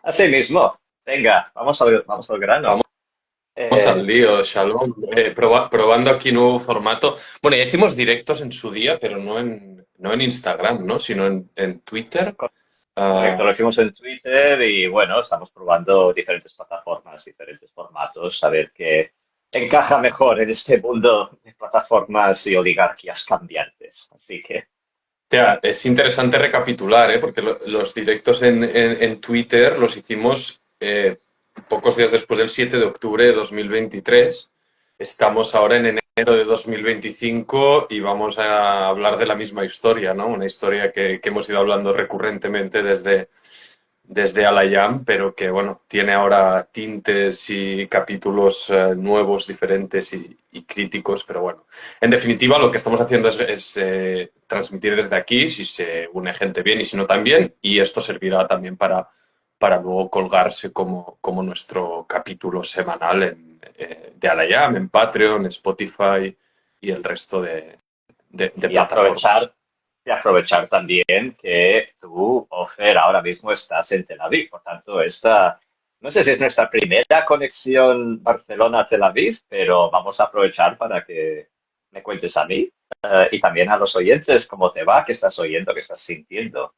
Así mismo. Venga, vamos al grano. Vamos al Eh, lío, Shalom. Probando aquí nuevo formato. Bueno, ya hicimos directos en su día, pero no en Instagram, ¿no? Sino en Twitter. co- Correcto, Ah, lo hicimos en Twitter y bueno, estamos probando diferentes plataformas, diferentes formatos, a ver qué encaja mejor en este mundo de plataformas y oligarquías cambiantes. Así que, es interesante recapitular, ¿eh? Porque los directos en Twitter los hicimos pocos días después del 7 de octubre de 2023. Estamos ahora en enero de 2025 y vamos a hablar de la misma historia, ¿no? Una historia que hemos ido hablando recurrentemente desde Alayam, pero que bueno, tiene ahora tintes y capítulos nuevos, diferentes y críticos, pero bueno. En definitiva, lo que estamos haciendo es transmitir desde aquí, si se une gente bien y si no también, y esto servirá también para luego colgarse como nuestro capítulo semanal de Alayam, en Patreon, Spotify y el resto de y plataformas. aprovechar también que tú, Ofer, ahora mismo estás en Tel Aviv. Por tanto, esta, no sé si es nuestra primera conexión Barcelona-Tel Aviv, pero vamos a aprovechar para que me cuentes a mí y también a los oyentes cómo te va, qué estás oyendo, qué estás sintiendo.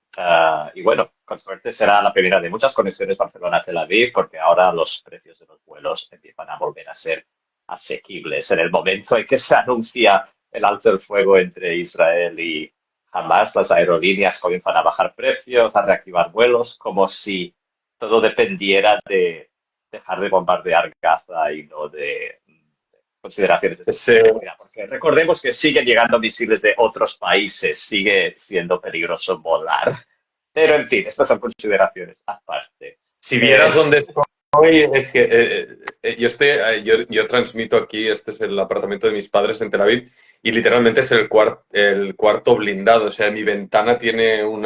Y bueno, con suerte será la primera de muchas conexiones Barcelona-Tel Aviv, porque ahora los precios de los vuelos empiezan a volver a ser asequibles. En el momento en que se anuncia el alto el fuego entre Israel y Hamas, las aerolíneas comienzan a bajar precios, a reactivar vuelos, como si todo dependiera de dejar de bombardear Gaza y no de consideraciones de Ese, seguridad. Porque recordemos que siguen llegando misiles de otros países, sigue siendo peligroso volar. Pero en fin, estas son consideraciones aparte. Si Eh, vieras dónde estoy, es que yo transmito aquí, este es el apartamento de mis padres en Tel Aviv, y literalmente es el cuarto blindado. O sea, mi ventana tiene un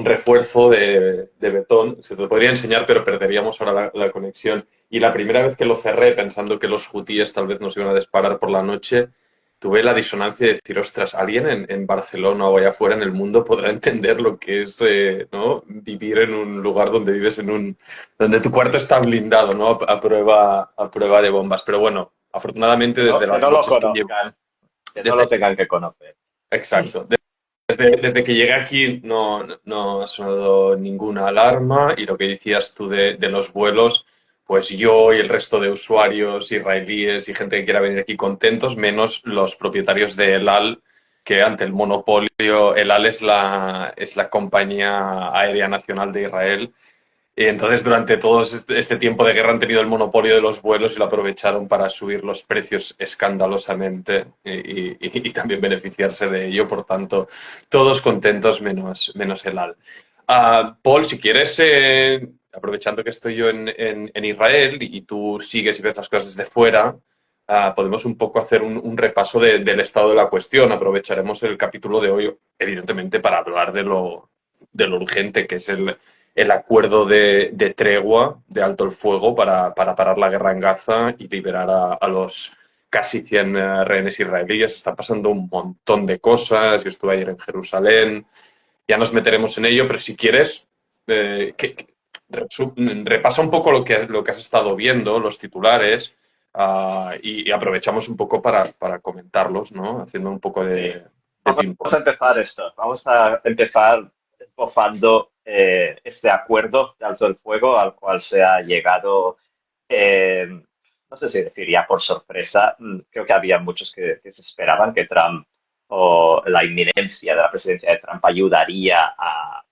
refuerzo de betón. Se te lo podría enseñar, pero perderíamos ahora la conexión. Y la primera vez que lo cerré, pensando que los hutíes tal vez nos iban a disparar por la noche, tuve la disonancia de decir, ostras, alguien en Barcelona o allá afuera en el mundo podrá entender lo que es, ¿no? Vivir en un lugar donde vives donde tu cuarto está blindado, ¿no? A prueba de bombas. Pero bueno, afortunadamente desde que las no lo noches que llevo, conozcan, que no lo desde, tengan que conocer. exacto, desde que llegué aquí no ha sonado ninguna alarma y lo que decías tú de los vuelos, pues yo y el resto de usuarios israelíes y gente que quiera venir aquí contentos, menos los propietarios de El Al, que ante el monopolio, El Al es la compañía aérea nacional de Israel y entonces durante todo este tiempo de guerra han tenido el monopolio de los vuelos y lo aprovecharon para subir los precios escandalosamente y también beneficiarse de ello. Por tanto, todos contentos menos el AL. Paul, si quieres, aprovechando que estoy yo en Israel y tú sigues y ves las cosas desde fuera, podemos un poco hacer un repaso del estado de la cuestión. Aprovecharemos el capítulo de hoy, evidentemente, para hablar de lo urgente que es el acuerdo de tregua, de alto el fuego, para parar la guerra en Gaza y liberar a los casi 100 rehenes israelíes. Está pasando un montón de cosas. Yo estuve ayer en Jerusalén. Ya nos meteremos en ello, pero si quieres, repasa un poco lo que has estado viendo, los titulares, y aprovechamos un poco para comentarlos, ¿no? Haciendo un poco Sí. de Vamos a ping-pong. empezar esto. Vamos a empezar esbozando este acuerdo de alto el fuego al cual se ha llegado, eh, no sé si decir ya por sorpresa. Creo que había muchos que se esperaban que Trump o la inminencia de la presidencia de Trump ayudaría a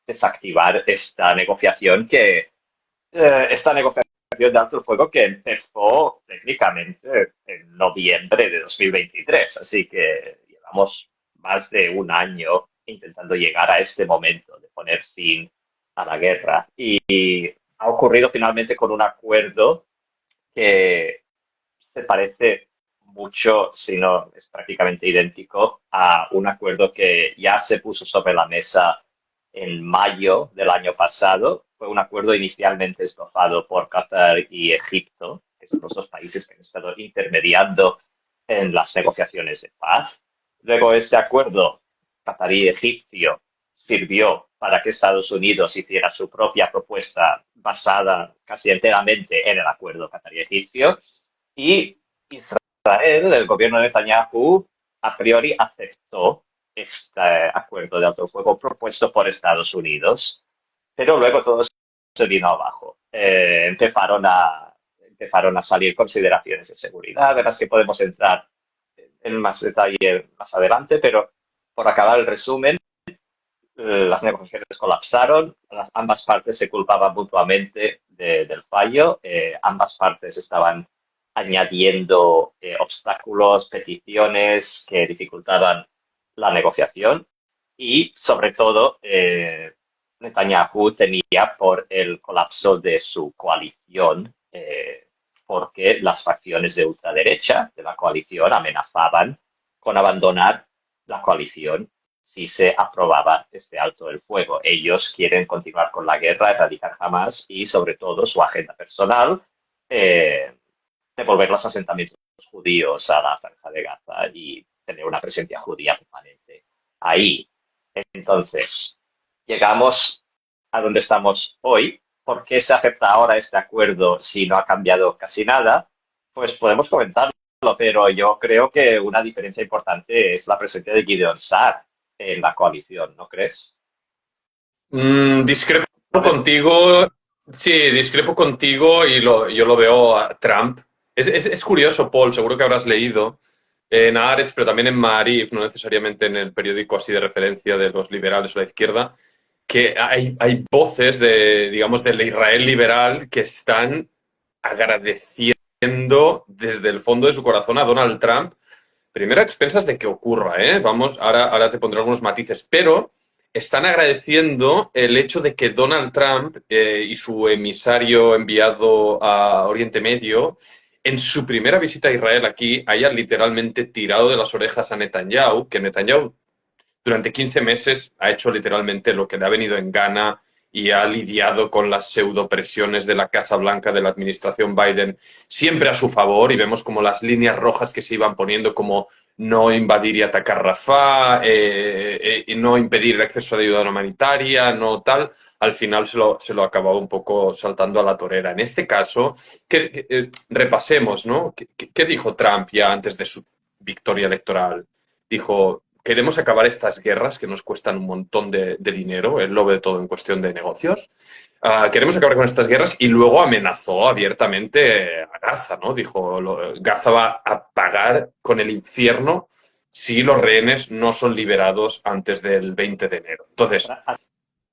desactivar esta negociación de alto el fuego que empezó técnicamente en noviembre de 2023. Así que llevamos más de un año intentando llegar a este momento de poner fin a la guerra. Y ha ocurrido finalmente con un acuerdo que se parece mucho, si no es prácticamente idéntico, a un acuerdo que ya se puso sobre la mesa en mayo del año pasado. Fue un acuerdo inicialmente esbozado por Qatar y Egipto, que son los dos países que han estado intermediando en las negociaciones de paz. Luego este acuerdo qatarí-egipcio sirvió para que Estados Unidos hiciera su propia propuesta basada casi enteramente en el acuerdo qatarí-egipcio y Israel, el gobierno de Netanyahu, a priori aceptó este acuerdo de alto el fuego propuesto por Estados Unidos, pero luego todo se vino abajo. Empezaron a salir consideraciones de seguridad, de las que podemos entrar en más detalle más adelante, pero por acabar el resumen, las negociaciones colapsaron, ambas partes se culpaban mutuamente del fallo, ambas partes estaban añadiendo obstáculos, peticiones que dificultaban la negociación y, sobre todo, Netanyahu temía por el colapso de su coalición, porque las facciones de ultraderecha de la coalición amenazaban con abandonar la coalición si se aprobaba este alto el fuego. Ellos quieren continuar con la guerra, erradicar Hamas y, sobre todo, su agenda personal, devolver los asentamientos judíos a la Franja de Gaza y tener una presencia judía permanente ahí. Entonces, llegamos a donde estamos hoy. ¿Por qué se acepta ahora este acuerdo si no ha cambiado casi nada? Pues podemos comentarlo, pero yo creo que una diferencia importante es la presencia de Gideon Sa'ar en la coalición, ¿no crees? Discrepo No sé. contigo, sí, discrepo contigo y yo lo veo a Trump. Es curioso, Paul, seguro que habrás leído en Haaretz, pero también en Maariv, no necesariamente en el periódico así de referencia de los liberales o la izquierda, que hay voces de, digamos, del Israel liberal que están agradeciendo desde el fondo de su corazón a Donald Trump, primero a expensas de que ocurra, ¿eh? Vamos, ahora te pondré algunos matices, pero están agradeciendo el hecho de que Donald Trump y su emisario enviado a Oriente Medio, en su primera visita a Israel aquí, hayan literalmente tirado de las orejas a Netanyahu, que Netanyahu durante 15 meses ha hecho literalmente lo que le ha venido en gana y ha lidiado con las pseudopresiones de la Casa Blanca de la administración Biden siempre a su favor y vemos como las líneas rojas que se iban poniendo como no invadir y atacar Rafah, no impedir el acceso de ayuda humanitaria, no tal, al final se lo acababa un poco saltando a la torera. En este caso, repasemos, ¿no? ¿Qué dijo Trump ya antes de su victoria electoral? Dijo, queremos acabar estas guerras que nos cuestan un montón de dinero, él lo ve todo en cuestión de negocios. Queremos acabar con estas guerras y luego amenazó abiertamente a Gaza, ¿no? Dijo, Gaza va a pagar con el infierno si los rehenes no son liberados antes del 20 de enero. Entonces, A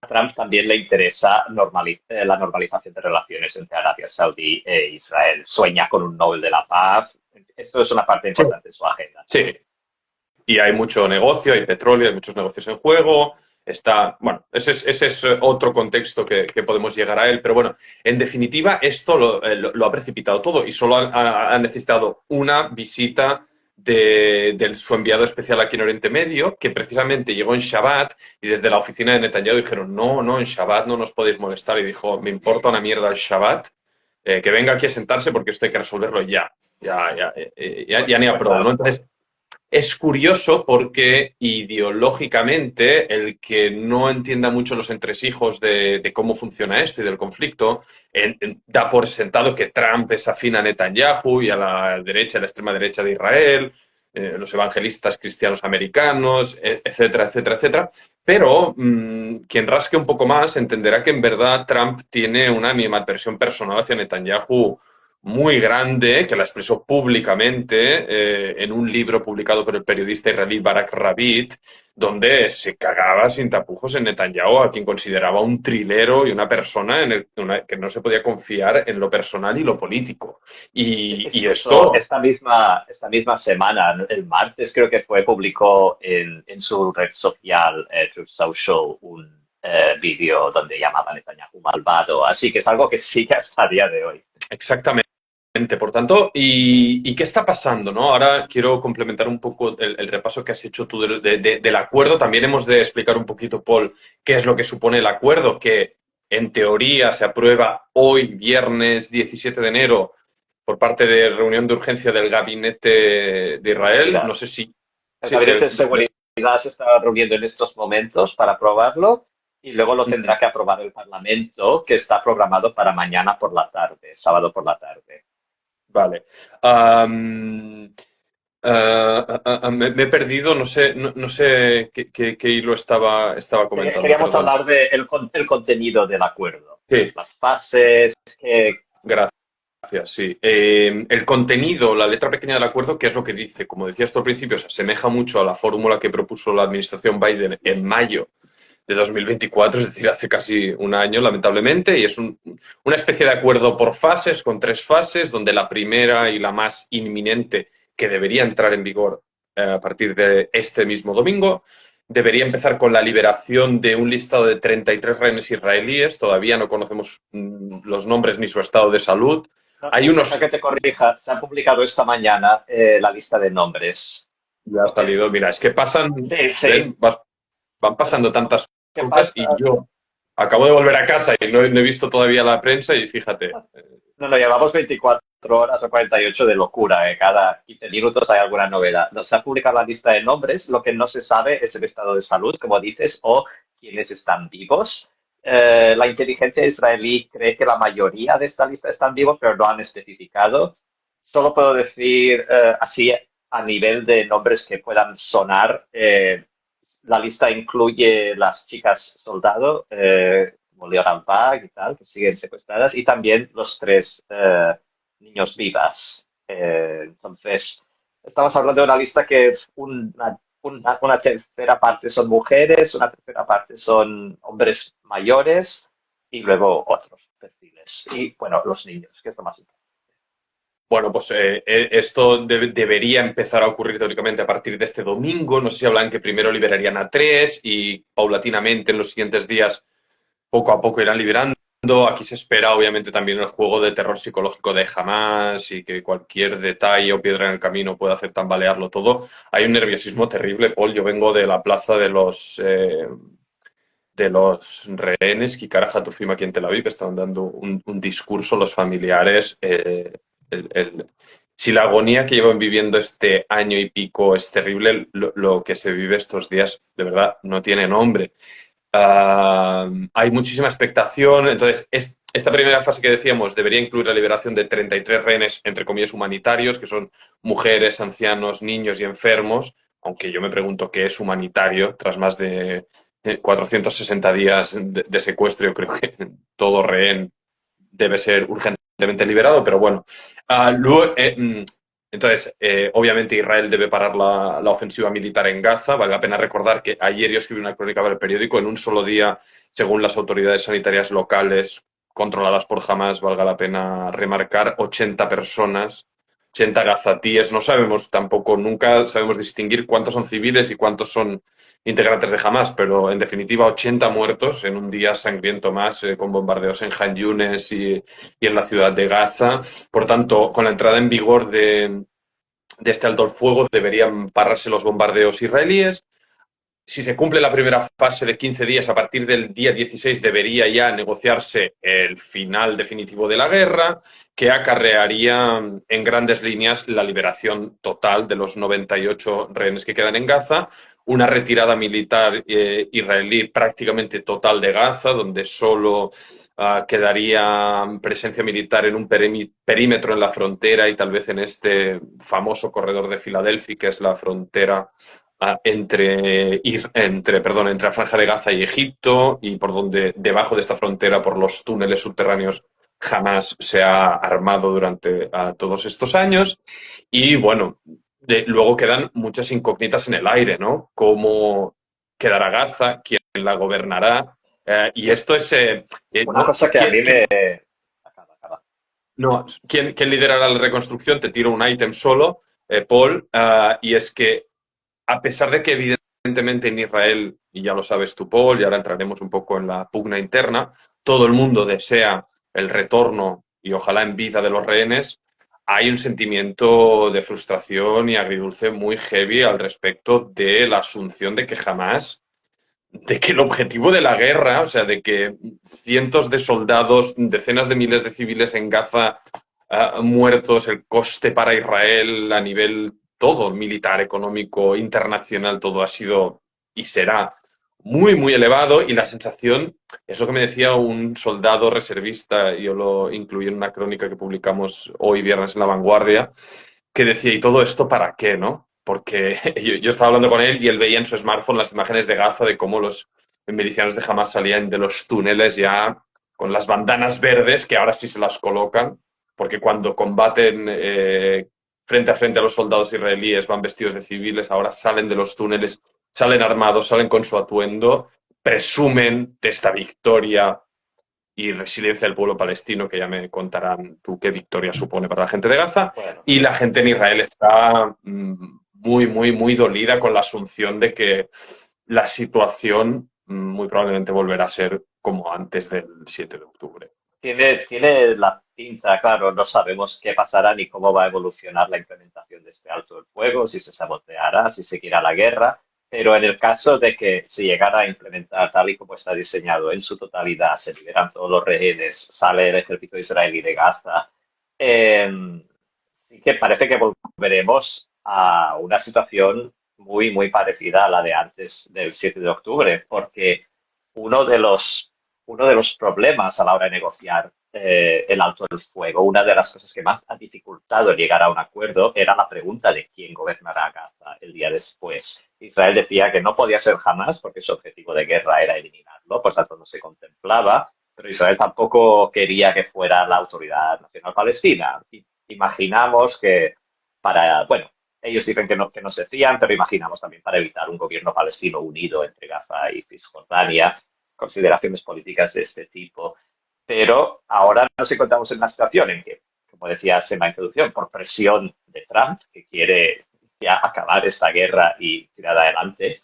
Trump también le interesa la normalización de relaciones entre Arabia Saudí e Israel. Sueña con un Nobel de la Paz. Esto es una parte sí, importante de su agenda. sí, y hay mucho negocio, hay petróleo, hay muchos negocios en juego. Está, bueno, ese es otro contexto que podemos llegar a él, pero bueno, en definitiva, esto lo ha precipitado todo y solo ha necesitado una visita de su enviado especial aquí en Oriente Medio, que precisamente llegó en Shabbat y desde la oficina de Netanyahu dijeron, no, no, en Shabbat no nos podéis molestar. Y dijo, me importa una mierda el Shabbat, que venga aquí a sentarse porque esto hay que resolverlo ya, ya ni a Pues prueba, ¿no? nada, Entonces, es curioso porque ideológicamente el que no entienda mucho los entresijos de cómo funciona esto y del conflicto da por sentado que Trump es afín a Netanyahu y a la derecha, a la extrema derecha de Israel, los evangelistas cristianos americanos, etcétera, etcétera, etcétera. Pero quien rasque un poco más entenderá que en verdad Trump tiene una animadversión personal hacia Netanyahu muy grande, que la expresó públicamente en un libro publicado por el periodista israelí Barak Ravid, donde se cagaba sin tapujos en Netanyahu, a quien consideraba un trilero y una persona que no se podía confiar en lo personal y lo político. Y incluso esto, esta misma semana, el martes creo que fue, publicó en su red social, Truth Social, un vídeo donde llamaba a Netanyahu malvado. Así que es algo que sigue hasta el día de hoy. exactamente. Por tanto, ¿y qué está pasando, no? Ahora quiero complementar un poco el repaso que has hecho tú del acuerdo. También hemos de explicar un poquito, Paul, qué es lo que supone el acuerdo, que en teoría se aprueba hoy, viernes 17 de enero, por parte de reunión de urgencia del gabinete de De Israel. seguridad. No sé si... El Sí, Gabinete de Seguridad se está reuniendo en estos momentos para aprobarlo y luego lo Ujú. tendrá que aprobar el Parlamento, que está programado para mañana por la tarde, sábado por la tarde. Vale. Me he perdido, no sé, no sé qué hilo estaba comentando, Queríamos perdón. hablar del el contenido del acuerdo, Sí, las fases, que gracias, sí. El contenido, la letra pequeña del acuerdo, ¿qué es lo que dice? Como decías tú al principio, se asemeja mucho a la fórmula que propuso la administración Biden en mayo de 2024, es decir, hace casi un año, lamentablemente, y es una especie de acuerdo por fases, con tres fases, donde la primera y la más inminente, que debería entrar en vigor a partir de este mismo domingo, debería empezar con la liberación de un listado de 33 rehenes israelíes. Todavía no conocemos los nombres ni su estado de salud. no, Hay deja que unos... te corrija, se ha publicado esta mañana la lista de nombres. Ya ha Eh, salido, mira, es que pasan, sí, sí. ven, van pasando tantas ¿Qué cosas pasa? y yo acabo de volver a casa y no he visto todavía la prensa y fíjate. No, no, llevamos 24 horas o 48 de locura. Cada 15 minutos hay alguna novedad. No se ha publicado la lista de nombres. Lo que no se sabe es el estado de salud, como dices, o quiénes están vivos. La inteligencia israelí cree que la mayoría de esta lista están vivos, pero no han especificado. Solo puedo decir así a nivel de nombres que puedan sonar. La lista incluye las chicas soldado, como Leonard Bag y tal, que siguen secuestradas, y también los tres niños vivas. Entonces, estamos hablando de una lista que es una tercera parte son mujeres, una tercera parte son hombres mayores y luego otros perfiles. Y bueno, los niños, que es lo más importante. Bueno, pues esto debería empezar a ocurrir teóricamente a partir de este domingo. No sé si hablan que primero liberarían a tres y paulatinamente en los siguientes días poco a poco irán liberando. Aquí se espera obviamente también el juego de terror psicológico de Hamas y que cualquier detalle o piedra en el camino pueda hacer tambalearlo todo. Hay un nerviosismo terrible, Paul. Yo vengo de la plaza de los rehenes, Kikara Hatufim aquí en Tel Aviv, estaban dando un discurso los familiares. El, el, si la agonía que llevan viviendo este año y pico es terrible, lo que se vive estos días de verdad no tiene nombre. Hay muchísima expectación, entonces esta primera fase que decíamos debería incluir la liberación de 33 rehenes, entre comillas, humanitarios, que son mujeres, ancianos, niños y enfermos, aunque yo me pregunto qué es humanitario tras más de 460 días de secuestro. Yo creo que todo rehén debe ser urgentemente liberado, pero bueno. Luego, entonces, obviamente Israel debe parar la ofensiva militar en Gaza. Vale la pena recordar que ayer yo escribí una crónica para el periódico. En un solo día, según las autoridades sanitarias locales controladas por Hamas, valga la pena remarcar, 80 personas, 80 gazatíes. No sabemos tampoco, nunca sabemos distinguir cuántos son civiles y cuántos son integrantes de Hamas, pero en definitiva 80 muertos en un día sangriento más, con bombardeos en Han Yunes y en la ciudad de Gaza. Por tanto, con la entrada en vigor de este alto el fuego deberían pararse los bombardeos israelíes. Si se cumple la primera fase de 15 días, a partir del día 16 debería ya negociarse el final definitivo de la guerra, que acarrearía en grandes líneas la liberación total de los 98 rehenes que quedan en Gaza, una retirada militar israelí prácticamente total de Gaza, donde solo quedaría presencia militar en un perímetro en la frontera y tal vez en este famoso corredor de Filadelfia, que es la frontera entre la Franja de Gaza y Egipto, y por donde debajo de esta frontera, por los túneles subterráneos, jamás se ha armado durante todos estos años. Y bueno, luego quedan muchas incógnitas en el aire, ¿no? ¿Cómo quedará Gaza? ¿Quién la gobernará? Y esto es... Una cosa que a mí me... Acaba, acaba. no, ¿quién liderará la reconstrucción? Te tiro un ítem solo, Paul, y es que a pesar de que evidentemente en Israel, y ya lo sabes tú, Paul, y ahora entraremos un poco en la pugna interna, todo el mundo desea el retorno y ojalá en vida de los rehenes, hay un sentimiento de frustración y agridulce muy heavy al respecto de la asunción de que jamás, de que el objetivo de la guerra, o sea, de que cientos de soldados, decenas de miles de civiles en Gaza muertos, el coste para Israel a nivel todo, militar, económico, internacional, todo ha sido y será muy, muy elevado y la sensación, es lo que me decía un soldado reservista, yo lo incluí en una crónica que publicamos hoy viernes en La Vanguardia, que decía, ¿y todo esto para qué, no? Porque yo estaba hablando con él y él veía en su smartphone las imágenes de Gaza de cómo los milicianos de Hamas salían de los túneles ya con las bandanas verdes, que ahora sí se las colocan, porque cuando combaten frente a frente a los soldados israelíes van vestidos de civiles, ahora salen de los túneles, salen armados, salen con su atuendo, presumen de esta victoria y resiliencia del pueblo palestino, que ya me contarán tú qué victoria supone para la gente de Gaza, Bueno, y la gente en Israel está muy, muy, muy dolida con la asunción de que la situación muy probablemente volverá a ser como antes del 7 de octubre. tiene la pinta, claro, no sabemos qué pasará ni cómo va a evolucionar la implementación de este alto el fuego, si se saboteará, si seguirá la guerra, pero en el caso de que se llegara a implementar tal y como está diseñado en su totalidad, se liberan todos los rehenes, sale el ejército israelí de Gaza, sí que parece que volveremos a una situación muy, muy parecida a la de antes del 7 de octubre, porque uno de los uno de los problemas a la hora de negociar el alto del fuego, una de las cosas que más ha dificultado llegar a un acuerdo era la pregunta de quién gobernará Gaza el día después. Israel decía que no podía ser jamás porque su objetivo de guerra era eliminarlo, por tanto no se contemplaba, pero Israel tampoco quería que fuera la Autoridad Nacional Palestina. Imaginamos que para, bueno, ellos dicen que no se fían, pero imaginamos también para evitar un gobierno palestino unido entre Gaza y Cisjordania, consideraciones políticas de este tipo. Pero ahora nos encontramos en una situación en que, como decías en la introducción, por presión de Trump, que quiere ya acabar esta guerra y tirar adelante,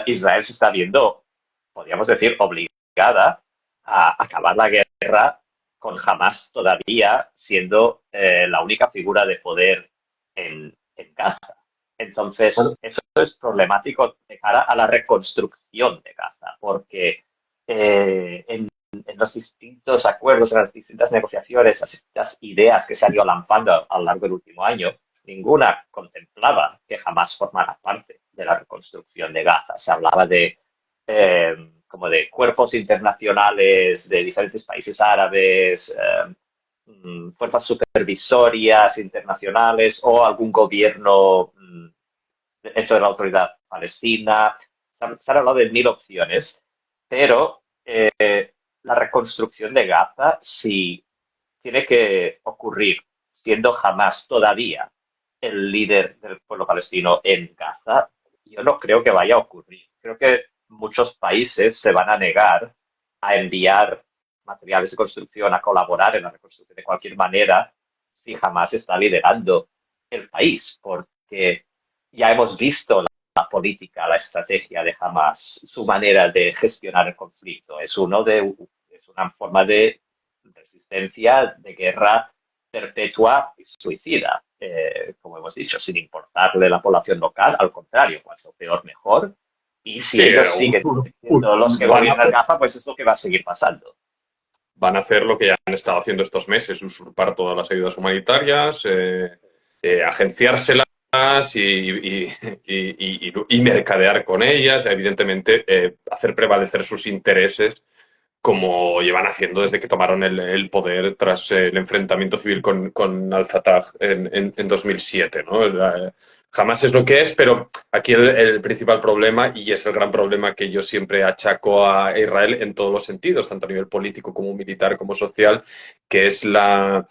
Israel se está viendo, podríamos decir, obligada a acabar la guerra con Hamas todavía siendo la única figura de poder en Gaza. Bueno, Entonces, eso es problemático de cara a la reconstrucción de Gaza, porque en los distintos acuerdos, en las distintas negociaciones, las distintas ideas que se han ido lanzando a lo largo del último año, ninguna contemplaba que jamás formara parte de la reconstrucción de Gaza. Se hablaba de como de cuerpos internacionales de diferentes países árabes, fuerzas supervisorias internacionales o algún gobierno dentro de la autoridad palestina. Se han hablado de mil opciones, pero la reconstrucción de Gaza, si tiene que ocurrir siendo jamás todavía el líder del pueblo palestino en Gaza, yo no creo que vaya a ocurrir. Creo que muchos países se van a negar a enviar materiales de construcción, a colaborar en la reconstrucción de cualquier manera, si jamás está liderando el país, porque ya hemos visto la política, la estrategia de Hamas, su manera de gestionar el conflicto. Es una forma de resistencia, de guerra perpetua y suicida, como hemos dicho, sin importarle la población local, al contrario, cuanto peor mejor. Y si sí, ellos siguen siendo los que van a gobiernan hacer, Gaza, pues es lo que va a seguir pasando. van a hacer lo que ya han estado haciendo estos meses, usurpar todas las ayudas humanitarias, agenciárselas y mercadear con ellas, evidentemente hacer prevalecer sus intereses como llevan haciendo desde que tomaron el poder tras el enfrentamiento civil con Al-Fatah en 2007, ¿no? Jamás es lo que es, pero aquí el principal problema, y es el gran problema que yo siempre achaco a Israel en todos los sentidos, tanto a nivel político como militar como social, que es la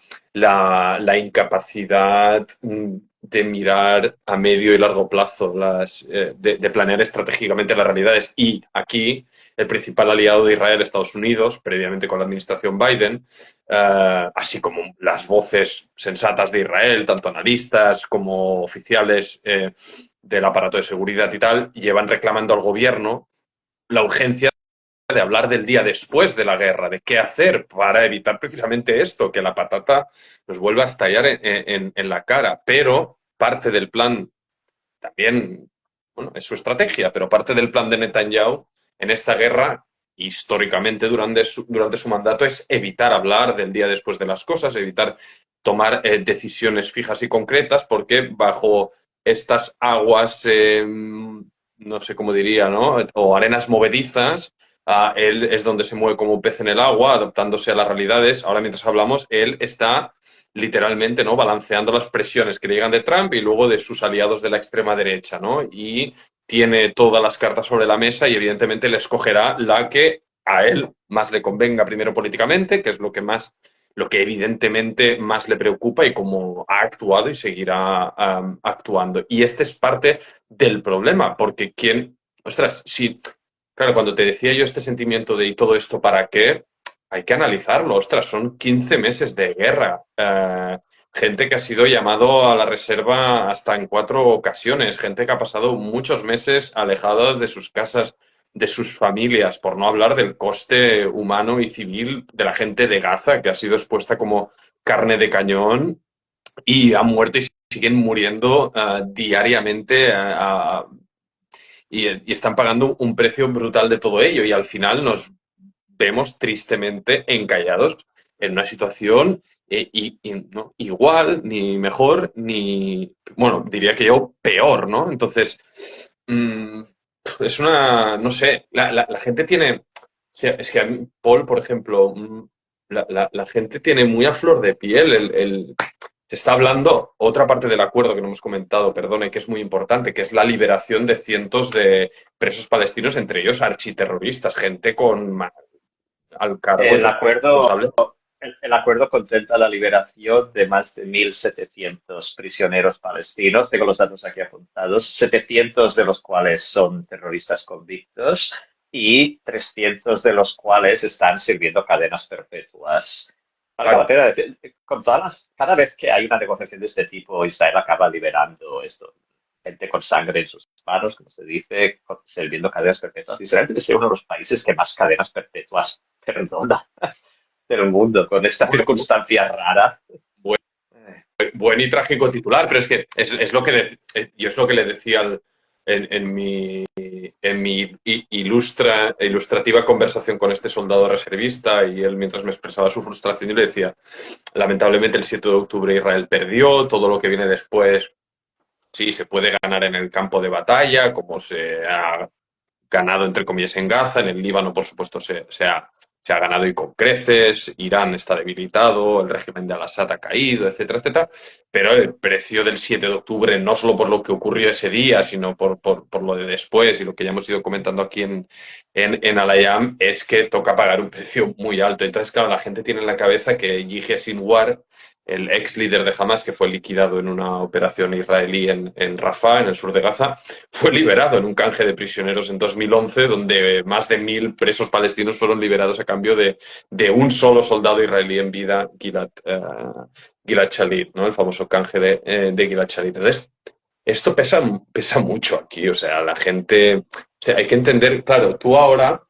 incapacidad de mirar a medio y largo plazo, de planear estratégicamente las realidades. Y aquí el principal aliado de Israel, Estados Unidos, previamente con la administración Biden, así como las voces sensatas de Israel, tanto analistas como oficiales del aparato de seguridad y tal, llevan reclamando al gobierno la urgencia de hablar del día después de la guerra, de qué hacer para evitar precisamente esto, que la patata nos vuelva a estallar en la cara. Pero parte del plan también, bueno, es su estrategia, pero parte del plan de Netanyahu en esta guerra, históricamente durante su mandato, es evitar hablar del día después de las cosas, evitar tomar decisiones fijas y concretas, porque bajo estas aguas, no sé cómo diría, ¿no? O arenas movedizas. Él es donde se mueve como un pez en el agua, adaptándose a las realidades. Ahora, mientras hablamos, él está literalmente, ¿no? Balanceando las presiones que le llegan de Trump y luego de sus aliados de la extrema derecha, ¿no? Y tiene todas las cartas sobre la mesa y evidentemente le escogerá la que a él más le convenga primero políticamente, que es lo que más, lo que evidentemente más le preocupa y cómo ha actuado y seguirá actuando. Y este es parte del problema, porque quién, ostras, si, claro, cuando te decía yo este sentimiento de ¿y todo esto para qué? Hay que analizarlo, ostras, son 15 meses de guerra. Gente que ha sido llamado a la reserva hasta en 4 ocasiones, gente que ha pasado muchos meses alejados de sus casas, de sus familias, por no hablar del coste humano y civil de la gente de Gaza, que ha sido expuesta como carne de cañón y ha muerto y siguen muriendo diariamente y están pagando un precio brutal de todo ello y al final nos vemos tristemente encallados en una situación no, igual, ni mejor, ni, bueno, diría que yo peor, ¿no? Entonces, mmm, es una, no sé, la gente tiene, o sea, es que a mí, Paul, por ejemplo, la gente tiene muy a flor de piel se está hablando, otra parte del acuerdo que no hemos comentado, perdone, que es muy importante, que es la liberación de cientos de presos palestinos, entre ellos architerroristas, gente con al cargo y El acuerdo, responsable. el acuerdo contempla la liberación de más de 1.700 prisioneros palestinos. Tengo los datos aquí apuntados, 700 de los cuales son terroristas convictos y 300 de los cuales están sirviendo cadenas perpetuas. Ahora, Claro, con cada vez que hay una negociación de este tipo, Israel acaba liberando esto, gente con sangre en sus manos, como se dice, sirviendo cadenas perpetuas. Israel es uno de los países que más cadenas perpetuas perdona del mundo, con esta buen, circunstancia rara. buen, buen y trágico titular, pero es que es lo que yo es lo que le decía en mi ilustrativa conversación con este soldado reservista y él mientras me expresaba su frustración yo le decía, lamentablemente el 7 de octubre Israel perdió, todo lo que viene después sí se puede ganar en el campo de batalla, como se ha ganado, entre comillas, en Gaza, en el Líbano, por supuesto, se ha ganado y con creces, Irán está debilitado, el régimen de Al-Assad ha caído, etcétera, etcétera, pero el precio del 7 de octubre, no solo por lo que ocurrió ese día, sino por lo de después y lo que ya hemos ido comentando aquí en Al-Ayam, es que toca pagar un precio muy alto. Entonces, claro, la gente tiene en la cabeza que Yihya Sinwar, el ex líder de Hamas, que fue liquidado en una operación israelí en Rafah, en el sur de Gaza, fue liberado en un canje de prisioneros en 2011, donde más de 1.000 presos palestinos fueron liberados a cambio de un solo soldado israelí en vida, Gilad Shalit, ¿no? El famoso canje de Gilad Shalit. Entonces, esto pesa mucho aquí, o sea, la gente, o sea, hay que entender, claro, tú ahora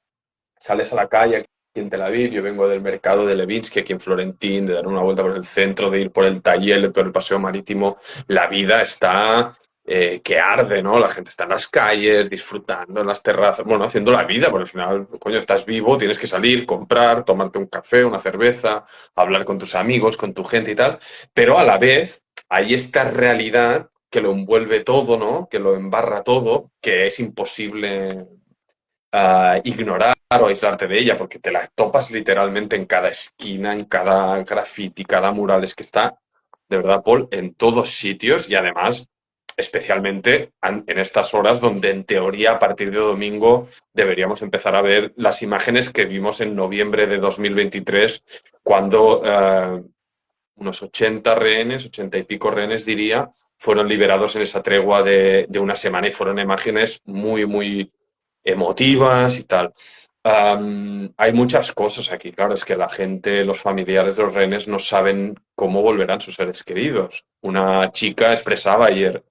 sales a la calle aquí en Tel Aviv, yo vengo del mercado de Levinsky aquí en Florentín, de dar una vuelta por el centro, de ir por el taller, por el paseo marítimo, la vida está que arde, ¿no? La gente está en las calles, disfrutando en las terrazas, bueno, haciendo la vida, porque al final, coño, estás vivo, tienes que salir, comprar, tomarte un café, una cerveza, hablar con tus amigos, con tu gente y tal, pero a la vez hay esta realidad que lo envuelve todo, ¿no? Que lo embarra todo, que es imposible ignorar o aislarte de ella, porque te la topas literalmente en cada esquina, en cada graffiti, cada mural, es que está, de verdad, Paul, en todos sitios y además, especialmente en estas horas donde en teoría a partir de domingo deberíamos empezar a ver las imágenes que vimos en noviembre de 2023, cuando unos 80 rehenes, 80 y pico rehenes diría, fueron liberados en esa tregua de una semana y fueron imágenes muy, muy emotivas y tal. Hay muchas cosas aquí, claro, es que la gente, los familiares de los rehenes no saben cómo volverán sus seres queridos. Una chica expresaba ayer,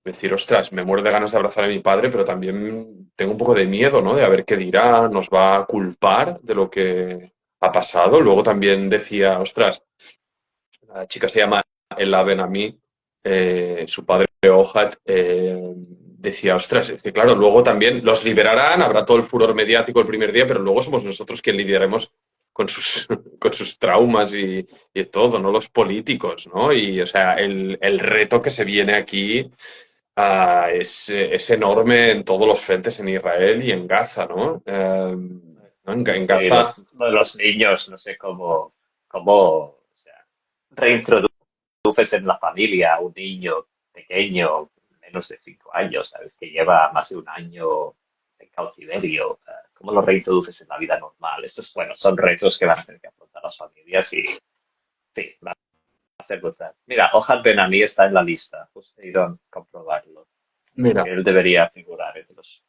decir, ostras, me muero de ganas de abrazar a mi padre, pero también tengo un poco de miedo, ¿no? De a ver qué dirá, nos va a culpar de lo que ha pasado. Luego también decía, ostras, la chica se llama Ella Benami, su padre Ohad, decía, ostras, es que claro, luego también los liberarán, habrá todo el furor mediático el primer día, pero luego somos nosotros quien lidiaremos con sus traumas y todo, ¿no? Los políticos, ¿no? Y, o sea, el reto que se viene aquí es enorme en todos los frentes, en Israel y en Gaza, ¿no? ¿No? En Sí, Gaza, los niños, no sé o sea, reintroduces en la familia a un niño pequeño, menos de 5 años, ¿sabes? Que lleva más de un año en cautiverio. ¿Cómo lo reintroduces en la vida normal? Estos, bueno, son retos que van a tener que afrontar las familias y sí, va a ser brutal. Mira, Ohad Ben-Ami está en la lista, pues he ido a comprobarlo. mira, Él debería figurar entre los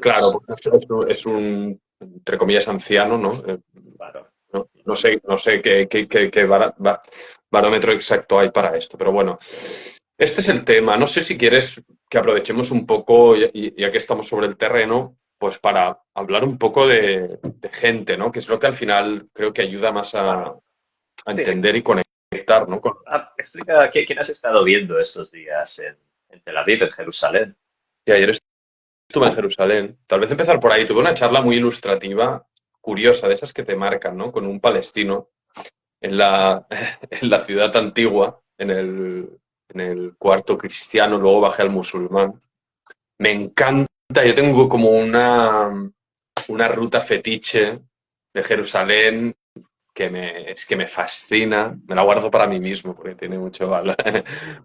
claro, liderados. pues es un, entre comillas, anciano, ¿no? Claro. No sé qué barómetro exacto hay para esto, pero bueno, este es el tema. No sé si quieres que aprovechemos un poco, ya que estamos sobre el terreno, pues para hablar un poco de gente, ¿no? Que es lo que al final creo que ayuda más Claro. a Sí. entender y conectar, ¿no? Explica quién has estado viendo estos días en Tel Aviv, en Jerusalén. Y ayer estuve en Jerusalén. Tal vez empezar por ahí. Tuve una charla muy ilustrativa, curiosa, de esas que te marcan, ¿no? Con un palestino en en la ciudad antigua, en el cuarto cristiano, luego bajé al musulmán. Me encanta, yo tengo como una ruta fetiche de Jerusalén es que me fascina, me la guardo para mí mismo porque tiene mucho valor,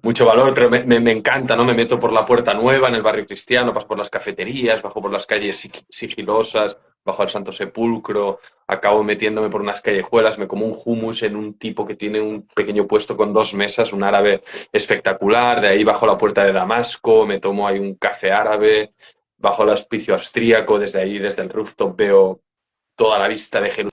mucho valor, pero me encanta, ¿no? Me meto por la Puerta Nueva en el barrio cristiano, paso por las cafeterías, bajo por las calles sigilosas, bajo al Santo Sepulcro, acabo metiéndome por unas callejuelas, me como un hummus en un tipo que tiene un pequeño puesto con 2 mesas, un árabe espectacular, de ahí bajo la Puerta de Damasco, me tomo ahí un café árabe, bajo el Hospicio Austríaco, desde ahí, desde el rooftop veo toda la vista de Jerusalén.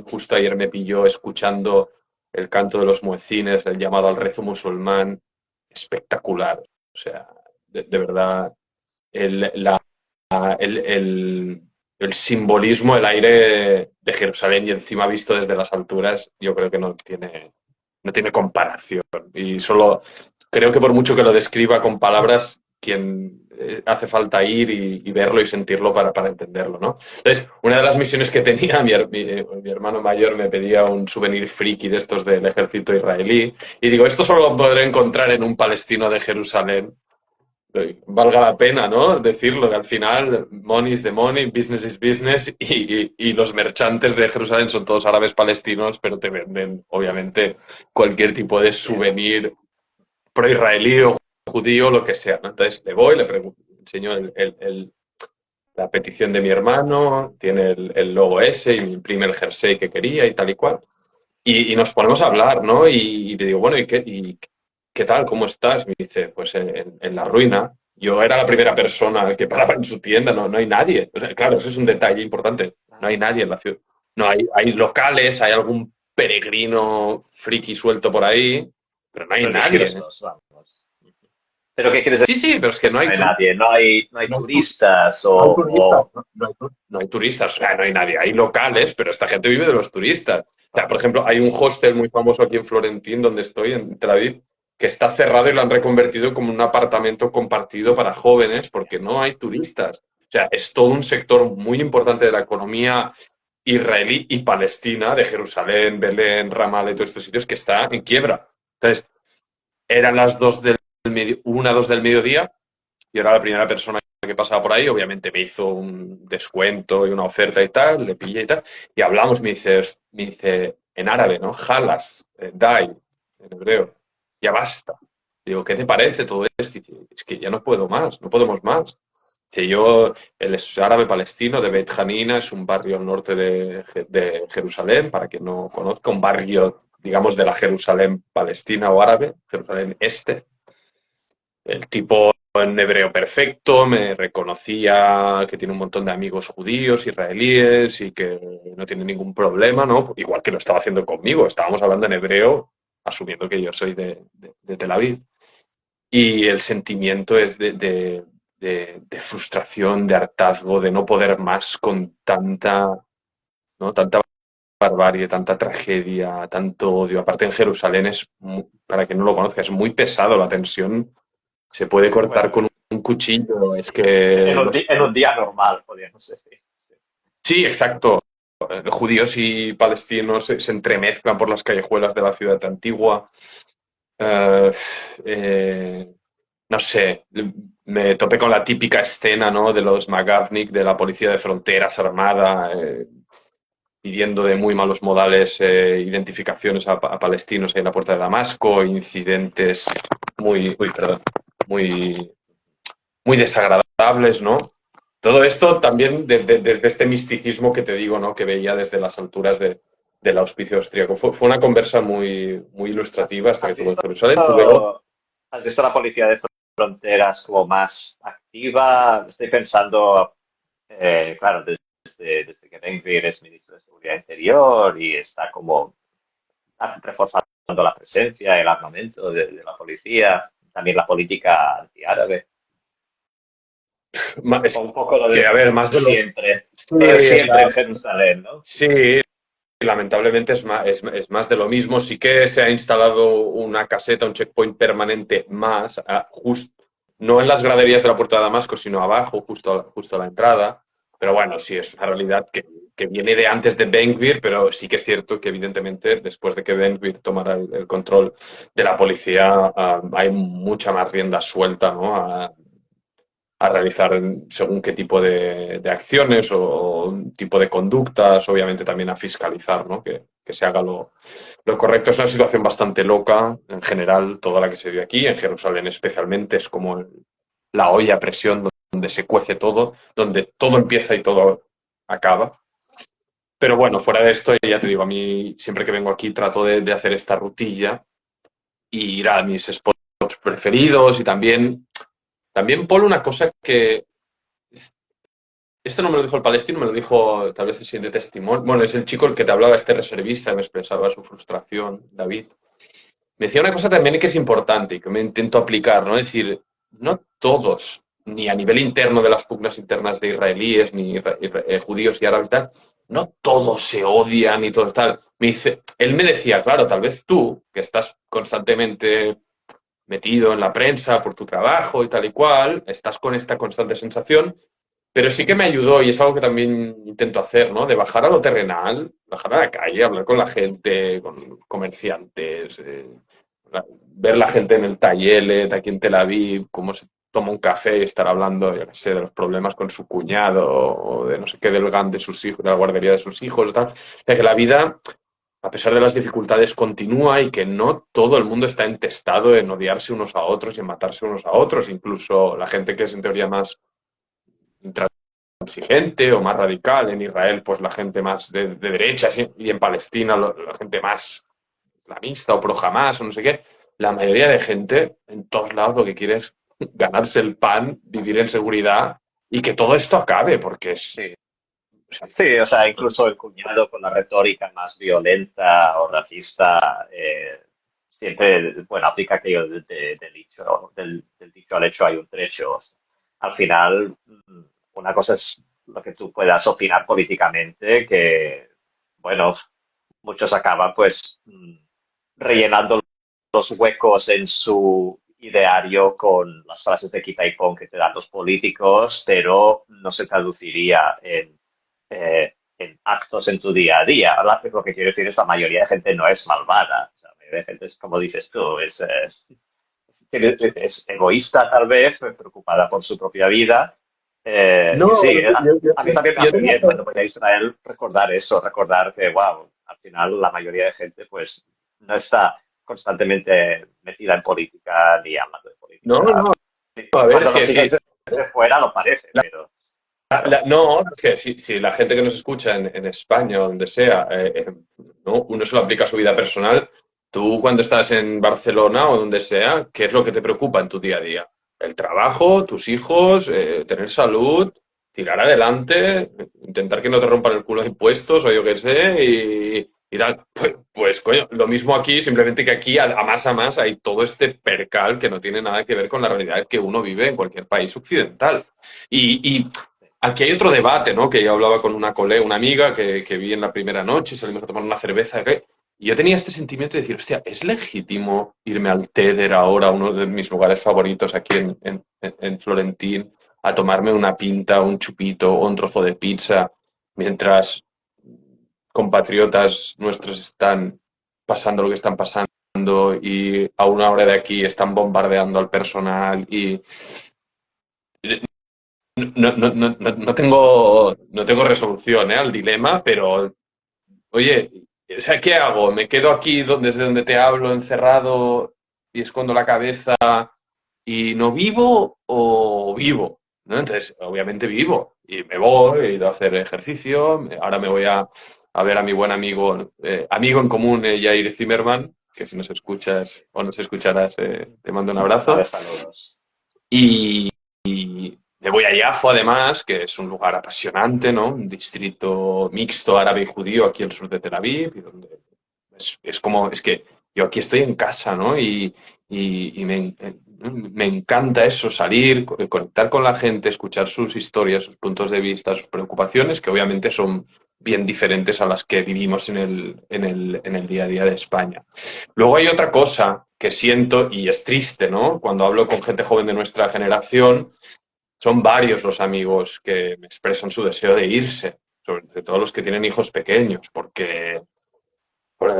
Justo ayer me pilló escuchando el canto de los muecines, el llamado al rezo musulmán. Espectacular. O sea, de verdad, el, la, el, el, el simbolismo, el aire de Jerusalén y encima visto desde las alturas, yo creo que no tiene comparación. Y solo creo que por mucho que lo describa con palabras, quien hace falta ir y verlo y sentirlo para entenderlo, ¿no? Entonces, una de las misiones que tenía, mi hermano mayor me pedía un souvenir friki de estos del ejército israelí, y digo, esto solo lo podré encontrar en un palestino de Jerusalén. Valga la pena, ¿no? Decirlo, que al final money is the money, business is business, y los merchantes de Jerusalén son todos árabes palestinos, pero te venden, obviamente, cualquier tipo de Yeah. souvenir pro-israelí o judío, lo que sea, ¿no? Entonces le voy, le pregunto, enseño la petición de mi hermano, tiene el logo ese y me imprime el jersey que quería y tal y cual. Y nos ponemos a hablar, ¿no? Y le digo, bueno, ¿y qué tal? ¿Cómo estás? Me dice, pues en la ruina. Yo era la primera persona que paraba en su tienda, no hay nadie. O sea, claro, eso es un detalle importante. No hay nadie en la ciudad. No hay locales, hay algún peregrino friki suelto por ahí, pero no hay nadie. Religiosos, vamos. ¿Pero qué quieres Sí, sí, pero es que decir? no No hay, hay nadie, no hay no hay, turistas no hay turistas, o... no hay turistas, o sea, no hay nadie. Hay locales, pero esta gente vive de los turistas. O sea, por ejemplo, hay un hostel muy famoso aquí en Florentín, donde estoy, en Tel Aviv, que está cerrado y lo han reconvertido como un apartamento compartido para jóvenes porque no hay turistas. O sea, es todo un sector muy importante de la economía israelí y palestina, de Jerusalén, Belén, Ramallah y todos estos sitios, que está en quiebra. Entonces, eran las 2 del mediodía, y era la primera persona que pasaba por ahí, obviamente me hizo un descuento y una oferta y tal, le pillé y tal, y hablamos, me dice en árabe, ¿no? Jalas, dai, en hebreo, ya basta. Digo, ¿qué te parece todo esto? Y dice, es que ya no puedo más, no podemos más. Dice, él es árabe palestino de Beit Hanina, es un barrio al norte de Jerusalén, para quien no conozca, un barrio, digamos, de la Jerusalén palestina o árabe, Jerusalén Este. El tipo en hebreo perfecto, me reconocía que tiene un montón de amigos judíos, israelíes y que no tiene ningún problema, ¿no? Igual que lo estaba haciendo conmigo, estábamos hablando en hebreo, asumiendo que yo soy de Tel Aviv. Y el sentimiento es de frustración, de hartazgo, de no poder más con ¿no? Tanta barbarie, tanta tragedia, tanto odio. Aparte en Jerusalén para quien no lo conozca, es muy pesado la tensión, se puede cortar Bueno, con un cuchillo, es que... en un día normal, podríamos decir. Sí, exacto. judíos y palestinos se entremezclan por las callejuelas de la ciudad antigua. Eh, eh, no sé, me topé con la típica escena, ¿no? De los Magavnik, de la policía de fronteras armada, pidiendo de muy malos modales identificaciones a palestinos ahí en la puerta de Damasco, incidentes perdón, muy, muy desagradables, ¿no? Todo esto también desde este misticismo que te digo, ¿no? Que veía desde las alturas del auspicio austríaco. Fue una conversa muy ¿Has, ilustrativa hasta que has tuve en visto, Jerusalén. Luego, has visto la policía de fronteras como más activa? Estoy pensando, claro, desde que Ben Gvir es ministro de Seguridad Interior y está como reforzando la presencia, el armamento de la policía, también la política antiárabe, o es un poco lo que, de a ver, más de lo... siempre, Esto el debería siempre en estar... Jerusalén, ¿no? Sí, lamentablemente es más de lo mismo. Sí que se ha instalado una caseta, un checkpoint permanente más, no en las graderías de la Puerta de Damasco, sino abajo, justo a la entrada. Pero bueno, sí, es una realidad que viene de antes de Ben Gvir, pero sí que es cierto que evidentemente después de que Ben Gvir tomara el control de la policía, hay mucha más rienda suelta, ¿no? A realizar según qué tipo de acciones o tipo de conductas, obviamente también a fiscalizar, ¿no? Que se haga lo correcto. Es una situación bastante loca, en general, toda la que se vive aquí, en Jerusalén especialmente, es como la olla a presión donde se cuece todo, donde todo empieza y todo acaba. Pero bueno, fuera de esto, ya te digo, a mí siempre que vengo aquí trato de hacer esta rutilla y ir a mis spots preferidos y también Paul, una cosa que esto no me lo dijo el palestino, me lo dijo tal vez el siguiente testimonio. Bueno, es el chico el que te hablaba, este reservista, me expresaba su frustración, David. Me decía una cosa también que es importante y que me intento aplicar, ¿no? Es decir, no todos, ni a nivel interno de las pugnas internas de israelíes, ni judíos y árabes y tal, no todos se odian y todo tal. Él me decía, claro, tal vez tú, que estás constantemente metido en la prensa por tu trabajo y tal y cual, estás con esta constante sensación, pero sí que me ayudó y es algo que también intento hacer, ¿no? De bajar a lo terrenal, bajar a la calle, hablar con la gente, con comerciantes, ver la gente en el Tayelet, aquí en Tel Aviv, cómo se toma un café y estar hablando, yo qué sé, de los problemas con su cuñado o de no sé qué del GAN de sus hijos, de la guardería de sus hijos, tal. O sea, que la vida, a pesar de las dificultades, continúa y que no todo el mundo está entestado en odiarse unos a otros y en matarse unos a otros. Incluso la gente que es en teoría más intransigente o más radical. En Israel, pues la gente más de derecha y en Palestina la gente más islamista o pro Hamas o no sé qué. La mayoría de gente en todos lados lo que quiere es ganarse el pan, vivir en seguridad y que todo esto acabe, porque es... Sí. O sea, Sí, o sea, incluso el cuñado con la retórica más violenta o racista, siempre, bueno, aplica aquello del dicho, del dicho al hecho hay un trecho. O sea, al final, una cosa es lo que tú puedas opinar políticamente, que, bueno, muchos acaban pues rellenando los huecos en su ideario con las frases de quita y pon que te dan los políticos, pero no se traduciría en actos en tu día a día. Lo que quiero decir es que la mayoría de gente no es malvada. O sea, la mayoría de gente es, como dices tú, es egoísta tal vez, preocupada por su propia vida. no, Y sí, yo, a mí también me yo hace tengo... bien cuando voy a Israel recordar eso, recordar que, wow, al final la mayoría de gente pues no está constantemente metida en política ni hablando de No, política. no, a ver, Cuando es lo que sigues sí. desde fuera lo parece, pero claro. No, es que si la gente que nos escucha en España o donde sea, ¿no? Uno se lo aplica a su vida personal, tú cuando estás en Barcelona o donde sea, ¿qué es lo que te preocupa en tu día a día? El trabajo, tus hijos, tener salud, tirar adelante, intentar que no te rompan el culo de impuestos o yo qué sé, y tal. Pues, coño, lo mismo aquí, simplemente que aquí a más hay todo este percal que no tiene nada que ver con la realidad que uno vive en cualquier país occidental. Y aquí hay otro debate, ¿no? Que yo hablaba con una colega, una amiga que vi en la primera noche, salimos a tomar una cerveza, y yo tenía este sentimiento de decir, hostia, ¿es legítimo irme al Teder ahora, uno de mis lugares favoritos aquí en Florentín, a tomarme una pinta, un chupito o un trozo de pizza, mientras compatriotas nuestros están pasando lo que están pasando y a una hora de aquí están bombardeando al personal y no tengo resolución, al dilema, pero oye, o sea, ¿qué hago? ¿Me quedo aquí desde donde te hablo, encerrado y escondo la cabeza y no vivo o vivo? ¿No? Entonces, obviamente vivo y me voy, he ido a hacer ejercicio, ahora me voy a ver a mi buen amigo, amigo en común, Jair Zimmerman, que si nos escuchas o nos escucharás, te mando un Vale, abrazo. saludos. Y me voy a Yafo, además, que es un lugar apasionante, ¿no? Un distrito mixto árabe y judío aquí al sur de Tel Aviv, y donde es que yo aquí estoy en casa, ¿no? Y me encanta eso, salir, conectar con la gente, escuchar sus historias, sus puntos de vista, sus preocupaciones, que obviamente son bien diferentes a las que vivimos en el día a día de España. Luego hay otra cosa que siento y es triste, ¿no? Cuando hablo con gente joven de nuestra generación, son varios los amigos que me expresan su deseo de irse, sobre todo los que tienen hijos pequeños, porque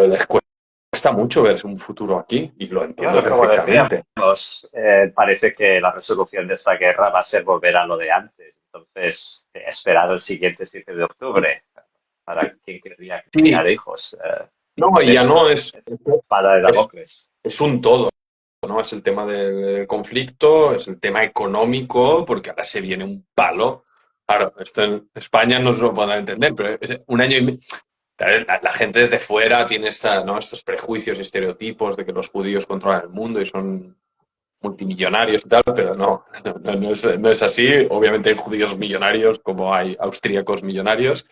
les cuesta mucho verse un futuro aquí y lo entiendo Bueno, como perfectamente. decíamos, parece que la resolución de esta guerra va a ser volver a lo de antes. Entonces, esperar el siguiente 7 de octubre para quien querría Sí, crear hijos. no, y ya no Esto es espada de es, Damocles. es un todo, ¿no? Es el tema del conflicto, es el tema económico, porque ahora se viene un palo. Claro, esto en España no se lo pueden entender, pero es un año y medio. La gente desde fuera tiene ¿no? estos prejuicios y estereotipos de que los judíos controlan el mundo y son multimillonarios y tal, pero no es así. Obviamente hay judíos millonarios como hay austríacos millonarios,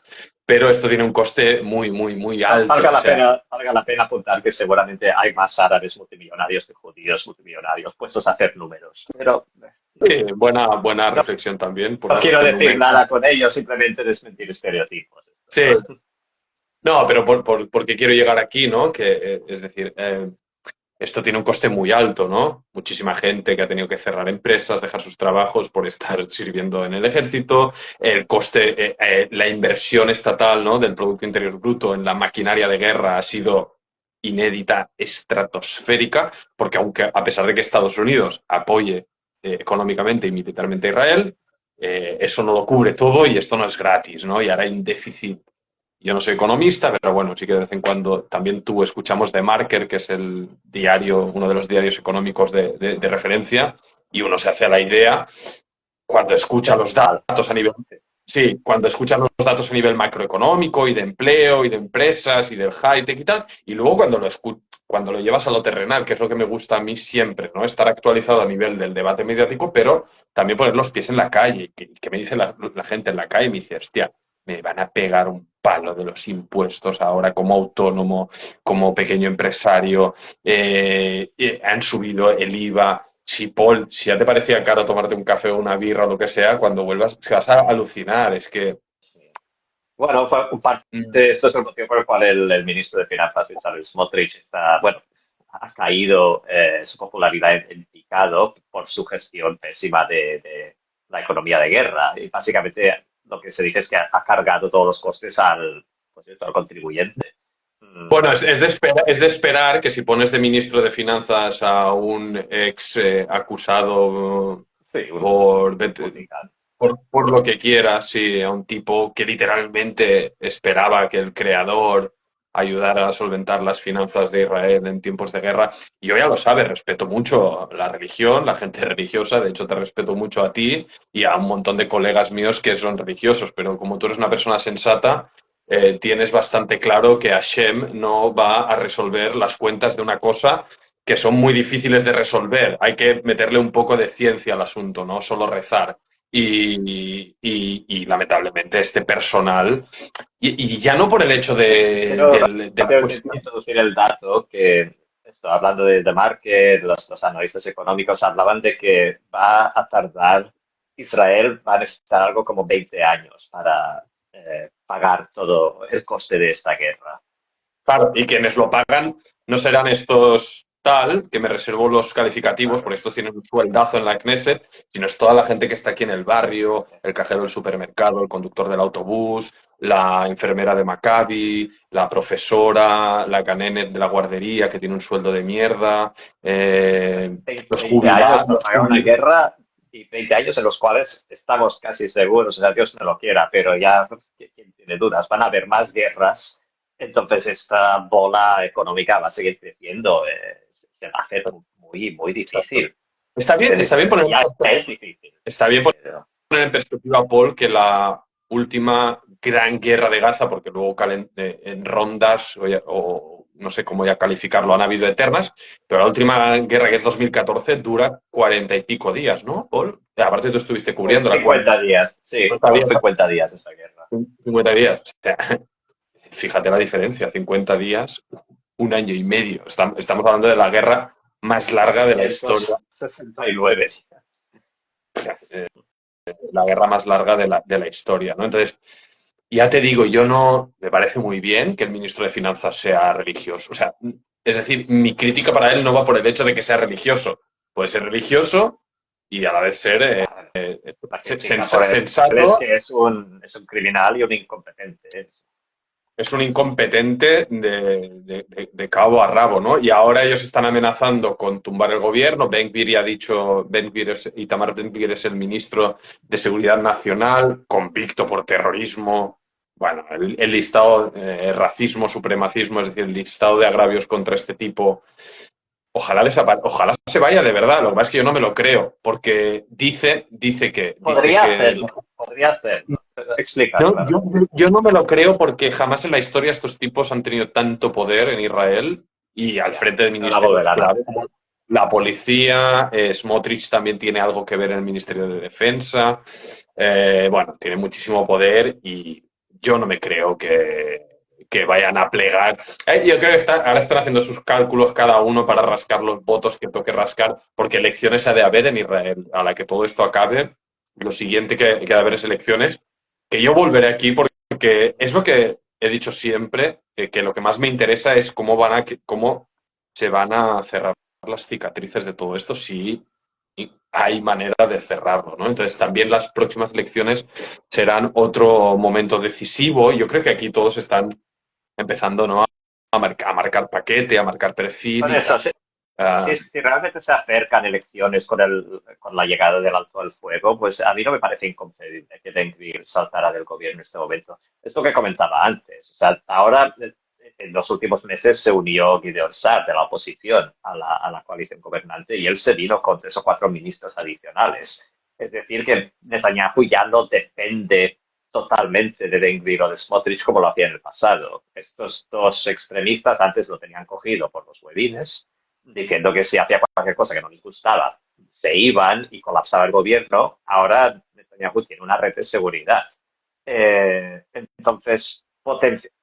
pero esto tiene un coste muy, muy, muy alto. O sea, Valga la pena apuntar que seguramente hay más árabes multimillonarios que judíos multimillonarios puestos a hacer números. Pero buena no, reflexión también por no una quiero cuestión decir numérica. nada con ello, simplemente desmentir estereotipos. Sí, no, pero porque quiero llegar aquí, ¿no? Que, es decir, esto tiene un coste muy alto, ¿no? Muchísima gente que ha tenido que cerrar empresas, dejar sus trabajos por estar sirviendo en el ejército, el coste, la inversión estatal, ¿no? Del Producto Interior Bruto en la maquinaria de guerra ha sido inédita, estratosférica, porque aunque a pesar de que Estados Unidos apoye económicamente y militarmente a Israel, eso no lo cubre todo y esto no es gratis, ¿no? Y ahora hay un déficit. Yo no soy economista, pero bueno, sí que de vez en cuando también tú escuchamos The Marker, que es el diario, uno de los diarios económicos de referencia, y uno se hace a la idea cuando escucha los Mal. datos a nivel, sí, cuando escucha los datos a nivel macroeconómico y de empleo y de empresas y del high-tech y tal, y luego cuando lo llevas a lo terrenal, que es lo que me gusta a mí siempre, ¿no? Estar actualizado a nivel del debate mediático, pero también poner los pies en la calle, que me dice la gente en la calle, me dice, hostia, me van a pegar un palo de los impuestos ahora como autónomo, como pequeño empresario, han subido el IVA. Si, Paul, si ya te parecía caro tomarte un café o una birra o lo que sea, cuando vuelvas te vas a alucinar. Es que... Bueno, parte de esto es el motivo por el cual el ministro de Finanzas, Bezalel Smotrich, ha caído su popularidad en picado por su gestión pésima de la economía de guerra. Y básicamente lo que se dice es que ha cargado todos los costes al contribuyente. Bueno, es de esperar que si pones de ministro de Finanzas a un ex acusado Sí, por, un hooligan. por lo que quieras, sí, a un tipo que literalmente esperaba que el creador ayudara a solventar las finanzas de Israel en tiempos de guerra. Y yo ya lo sabes, respeto mucho la religión, la gente religiosa, de hecho te respeto mucho a ti y a un montón de colegas míos que son religiosos, pero como tú eres una persona sensata, tienes bastante claro que Hashem no va a resolver las cuentas de una cosa que son muy difíciles de resolver. Hay que meterle un poco de ciencia al asunto, no solo rezar. Y lamentablemente este personal, y ya no por el hecho Quiero de la cuestión. introducir el dato que, hablando de market, los analistas económicos hablaban de que va a tardar, Israel va a necesitar algo como 20 años para pagar todo el coste de esta guerra. Claro, y quienes lo pagan no serán estos. tal, que me reservo los calificativos, porque estos tienen un sueldazo en la Knesset, sino es toda la gente que está aquí en el barrio, el cajero del supermercado, el conductor del autobús, la enfermera de Maccabi, la profesora, la canenet de la guardería que tiene un sueldo de mierda, los 20 años jubilados. por pagar una guerra y 20 años en los cuales estamos casi seguros, o sea, Dios no lo quiera, pero ya, ¿quién tiene dudas? Van a haber más guerras, entonces esta bola económica va a seguir creciendo, se va a hacer muy, muy difícil. Está bien poner, Ya es difícil, está bien pero poner en perspectiva, Paul, que la última gran guerra de Gaza, porque luego en rondas o no sé cómo ya calificarlo, han habido eternas, pero la última guerra, que es 2014, dura 40 y pico días, ¿no, Paul? Aparte tú estuviste fueron cubriendo la 50 días, sí, 40 fueron días. 50 días esa guerra. 50 días. O sea, fíjate la diferencia, 50 días, un año y medio. Estamos hablando de la guerra más larga de la historia, 569 días. la guerra más larga de la historia, ¿no? Entonces, ya te digo, yo no, me parece muy bien que el ministro de Finanzas sea religioso. O sea, es decir, mi crítica para él no va por el hecho de que sea religioso. Puede ser religioso y a la vez ser La crítica por él es sensato. que es un criminal y un incompetente. Es un incompetente de cabo a rabo, ¿no? Y ahora ellos están amenazando con tumbar el gobierno. Ben-Gvir ya ha dicho, Itamar Ben-Gvir es el ministro de Seguridad Nacional, convicto por terrorismo. Bueno, el listado, racismo, supremacismo, es decir, el listado de agravios contra este tipo. Ojalá se vaya de verdad. Lo que pasa es que yo no me lo creo, porque dice que Podría hacerlo. Explica, yo, claro. yo, yo no me lo creo porque jamás en la historia estos tipos han tenido tanto poder en Israel y al Ya, frente del no la ministerio volverán a clave hacer. como la policía. Smotrich también tiene algo que ver en el Ministerio de Defensa. Bueno, tiene muchísimo poder y yo no me creo que vayan a plegar. Yo creo que ahora están haciendo sus cálculos cada uno para rascar los votos que toque rascar, porque elecciones ha de haber en Israel. A la que todo esto acabe, lo siguiente que ha de haber es elecciones, que yo volveré aquí porque es lo que he dicho siempre, que lo que más me interesa es cómo se van a cerrar las cicatrices de todo esto, si hay manera de cerrarlo, ¿no? Entonces también las próximas elecciones serán otro momento decisivo. Yo creo que aquí todos están empezando, ¿no? A marcar paquete, a marcar perfil Con y eso, tal. Ah, si realmente se acercan elecciones con la llegada del alto al fuego, pues a mí no me parece inconcebible que Ben-Gvir saltara del gobierno en este momento. Es lo que comentaba antes. O sea, ahora, en los últimos meses, se unió Gideon Sa'ar de la oposición a la coalición gobernante y él se vino con 3 o 4 ministros adicionales. Es decir, que Netanyahu ya no depende totalmente de Ben-Gvir o de Smotrich como lo hacía en el pasado. Estos dos extremistas antes lo tenían cogido por los huevines, diciendo que si hacía cualquier cosa que no les gustaba, se iban y colapsaba el gobierno. Ahora Netanyahu tiene una red de seguridad. Entonces,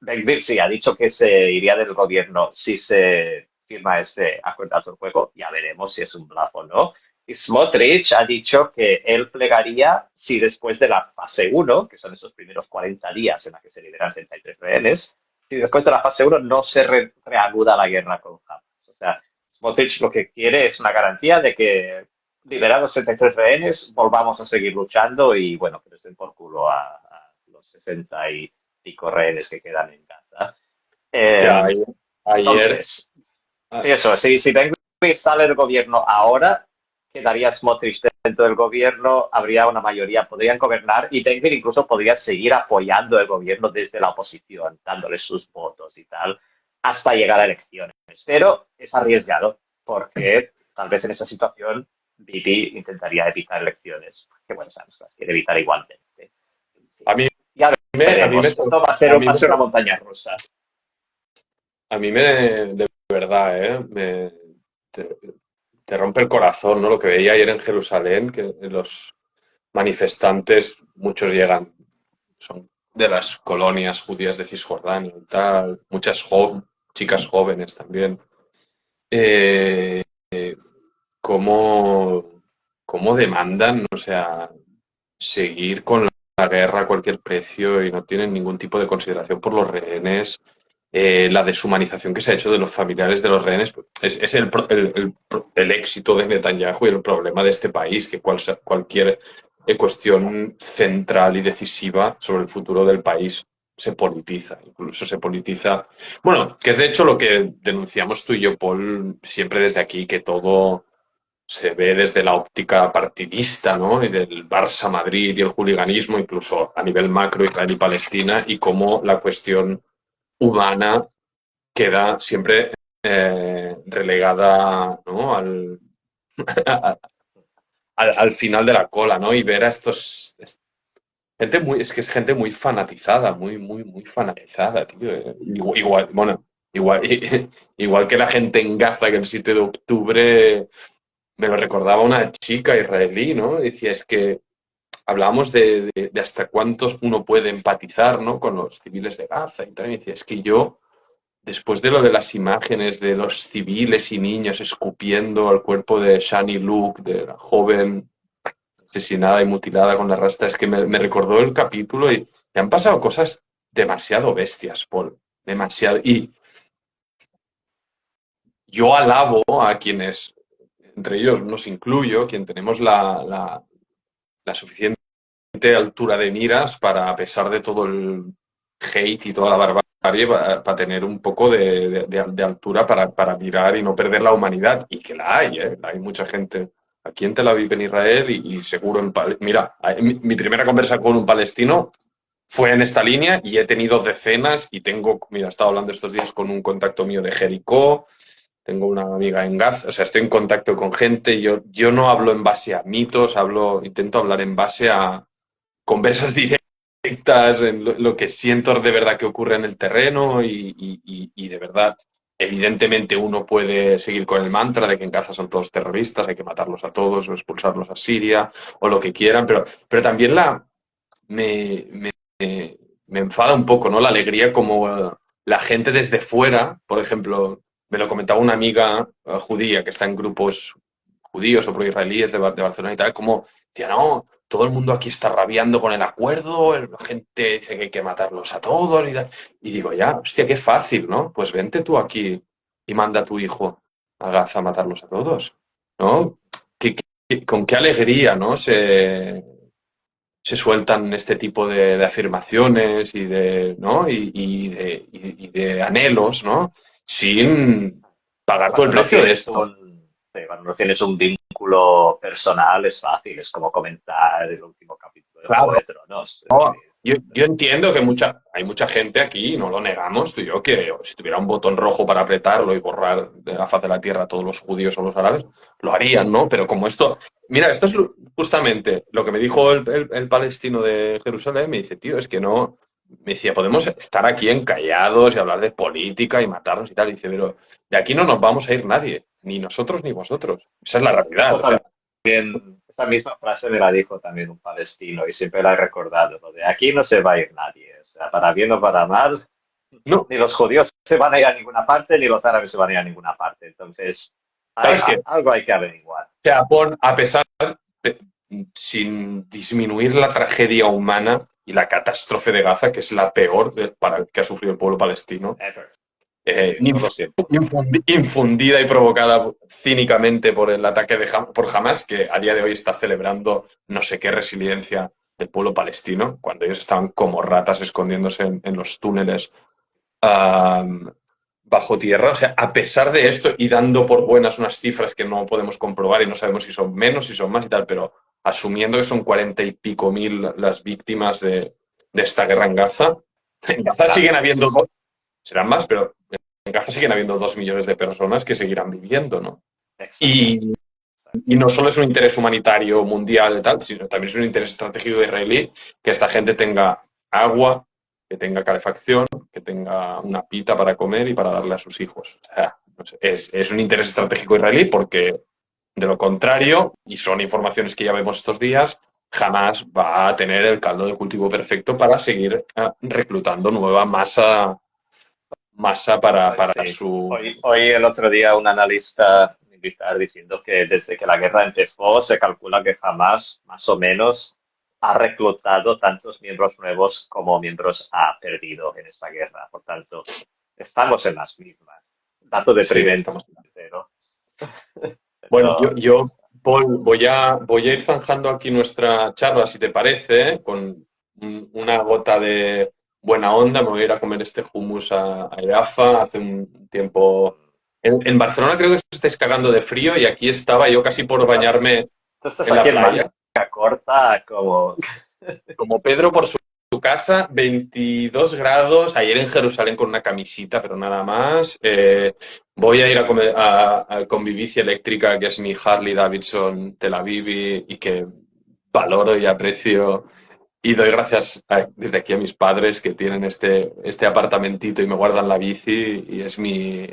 Ben-Gvir sí ha dicho que se iría del gobierno si se firma este acuerdo al fuego. Ya veremos si es un bluff o no. Y Smotrich ha dicho que él plegaría si después de la fase 1, que son esos primeros 40 días en la que se liberan 33 rehenes, si después de la fase 1 no se reanuda la guerra con Hamas. O sea, Smotrich lo que quiere es una garantía de que liberados 33 rehenes volvamos a seguir luchando y, bueno, que les den por culo a los 60 y pico rehenes que quedan en Gaza. hostia, ayer, Entonces, eso, si Ben-Gvir sale del gobierno ahora, quedaría Smotrich dentro del gobierno, habría una mayoría, podrían gobernar y Ben-Gvir incluso podría seguir apoyando el gobierno desde la oposición, dándoles sus votos y tal, hasta llegar a elecciones. Pero es arriesgado, porque tal vez en esta situación Bibi intentaría evitar elecciones, que bueno, sabes, las quiere evitar igualmente. a mí Ya a mí me, veremos, esto a mí va a me, ser una montaña rusa. a mí me, de verdad, te, te rompe el corazón, ¿no? Lo que veía ayer en Jerusalén, que los manifestantes, muchos llegan, son de las colonias judías de Cisjordania y tal, muchas chicas jóvenes también. Eh, ¿cómo, cómo demandan, o sea, seguir con la guerra a cualquier precio y no tienen ningún tipo de consideración por los rehenes? la deshumanización que se ha hecho de los familiares de los rehenes es el éxito de Netanyahu y el problema de este país, que cualquier cuestión central y decisiva sobre el futuro del país se politiza, incluso se politiza. Bueno, que es de hecho lo que denunciamos tú y yo, Paul, siempre desde aquí, que todo se ve desde la óptica partidista, ¿no? Y del Barça Madrid y el juliganismo, incluso a nivel macro Israel y Palestina, y cómo la cuestión humana queda siempre relegada, ¿no? Al final de la cola, ¿no? Y ver a estos... Gente muy, es que es gente muy fanatizada, muy fanatizada, tío. Bueno, igual, igual que la gente en Gaza que el 7 de octubre me lo recordaba una chica israelí, ¿no? Decía, es que hablábamos de hasta cuántos uno puede empatizar, ¿no? Con los civiles de Gaza y tal. Y decía, es que yo después de lo de las imágenes de los civiles y niños escupiendo al cuerpo de Shani Luke, de la joven asesinada y mutilada con la rasta, es que me recordó el capítulo y me han pasado cosas demasiado bestias, Paul. Demasiado. Y yo alabo a quienes, entre ellos nos incluyo, quien tenemos la suficiente altura de miras para, a pesar de todo el hate y toda la barbarie, para tener un poco de altura para mirar y no perder la humanidad. Y que la hay, ¿eh? Hay mucha gente aquí en Tel Aviv, en Israel, y seguro en Mira, mi primera conversa con un palestino fue en esta línea y he tenido decenas y tengo, mira, he estado hablando estos días con un contacto mío de Jericó, tengo una amiga en Gaza, o sea, estoy en contacto con gente, yo no hablo en base a mitos, intento hablar en base a conversas directas, en lo que siento de verdad que ocurre en el terreno y de verdad, evidentemente uno puede seguir con el mantra de que en Gaza son todos terroristas, hay que matarlos a todos o expulsarlos a Siria o lo que quieran, pero también me, me, me enfada un poco, ¿no? La alegría como la gente desde fuera, por ejemplo, me lo comentaba una amiga judía que está en grupos judíos o pro-israelíes de Barcelona y tal, como decía, no, todo el mundo aquí está rabiando con el acuerdo, la gente dice que hay que matarlos a todos y tal. Y digo, ya, hostia, qué fácil, ¿no? Pues vente tú aquí y manda a tu hijo a Gaza a matarlos a todos, ¿no? Con qué alegría, ¿no? Se sueltan este tipo de afirmaciones y de, ¿no? Y de anhelos, ¿no? Sin pagar todo el Cuando no precio de tienes esto. sí, cuando no tienes un vínculo personal es fácil, es como comentar el último capítulo de Juego Claro. de Tronos. Es No, decir, yo entiendo que hay mucha gente aquí, y no lo negamos, tú y yo, que si tuviera un botón rojo para apretarlo y borrar de la faz de la tierra a todos los judíos o los árabes, lo harían, ¿no? Pero como esto, mira, esto es justamente lo que me dijo el palestino de Jerusalén, me dice, tío, es que no, me decía, podemos estar aquí encallados y hablar de política y matarnos y tal, y dice, pero de aquí no nos vamos a ir nadie, ni nosotros ni vosotros. Esa es la eso realidad, o sea, también, esa misma frase me la dijo también un palestino y siempre la he recordado, lo de aquí no se va a ir nadie, o sea, para bien o para mal, no, ni los judíos se van a ir a ninguna parte, ni los árabes se van a ir a ninguna parte. Entonces, sabes que algo hay que averiguar. Japón, a pesar de, sin disminuir la tragedia humana y la catástrofe de Gaza, que es la peor para que ha sufrido el pueblo palestino, Ever. Sí, eso lo siento. infundida y provocada cínicamente por el ataque por Hamas, que a día de hoy está celebrando no sé qué resiliencia del pueblo palestino, cuando ellos estaban como ratas escondiéndose en los túneles um, bajo tierra. O sea, a pesar de esto y dando por buenas unas cifras que no podemos comprobar y no sabemos si son menos, si son más y tal, pero asumiendo que son 40 y pico mil las víctimas de esta guerra en Gaza Serán siguen habiendo, más. serán más, pero en Gaza siguen habiendo 2 millones de personas que seguirán viviendo, ¿no? Exacto. Y, y no solo es un interés humanitario mundial y tal, sino también es un interés estratégico israelí que esta gente tenga agua, que tenga calefacción, que tenga una pita para comer y para darle a sus hijos. O sea, no sé, es un interés estratégico israelí porque, de lo contrario, y son informaciones que ya vemos estos días, jamás va a tener el caldo de cultivo perfecto para seguir reclutando nueva masa Pues para sí. su... Hoy el otro día un analista militar diciendo que desde que la guerra empezó se calcula que jamás, más o menos, ha reclutado tantos miembros nuevos como miembros ha perdido en esta guerra. Por tanto, estamos en las mismas. Dato Sí, deprimente, estamos. ¿no? Bueno, Pero, Paul, voy a ir zanjando aquí nuestra charla, si te parece, con una gota de buena onda. Me voy a ir a comer este hummus a Jaffa. Hace un tiempo. En Barcelona creo que os estáis cagando de frío y aquí estaba yo casi por pues, bañarme tú estás en aquí la en manga playa. corta, como Como Pedro por su casa, 22 grados. Ayer en Jerusalén con una camisita, pero nada más. Voy a ir con mi bici eléctrica, que es mi Harley Davidson Tel Aviv y que valoro y aprecio. Y doy gracias desde aquí a mis padres que tienen este apartamentito y me guardan la bici. Y es mi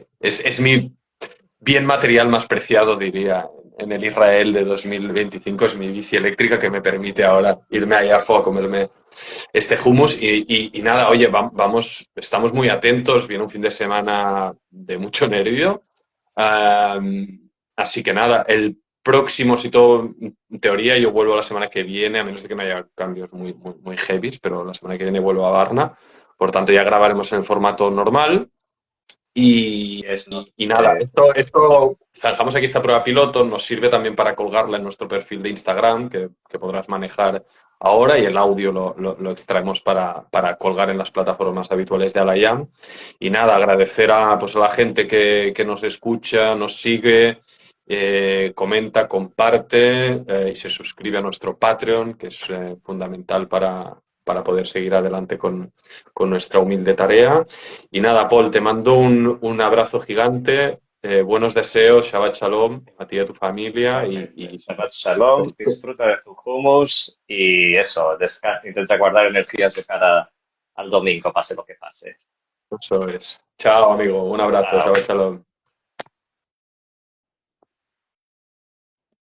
bien material más preciado, diría, en el Israel de 2025 es mi bici eléctrica que me permite ahora irme a Jaffa a comerme este hummus y nada, oye, vamos, estamos muy atentos, viene un fin de semana de mucho nervio, así que nada, el próximo, si todo, en teoría yo vuelvo la semana que viene, a menos de que no haya cambios muy heavy, pero la semana que viene vuelvo a Varna, por tanto ya grabaremos en el formato normal. Y, es, ¿no? y nada, esto zanjamos aquí esta prueba piloto, nos sirve también para colgarla en nuestro perfil de Instagram, que podrás manejar ahora, y el audio lo extraemos para colgar en las plataformas habituales de Alayam. Y nada, agradecer pues, a la gente que nos escucha, nos sigue, comenta, comparte y se suscribe a nuestro Patreon, que es fundamental para poder seguir adelante con nuestra humilde tarea. Y nada, Paul, te mando un abrazo gigante, buenos deseos, Shabbat Shalom a ti y a tu familia igualmente. Shabbat Shalom, disfruta de tu hummus y eso, intenta guardar energías de cara al domingo, pase lo que pase. eso es. Chao, amigo, un abrazo, Chao. Shabbat Shalom.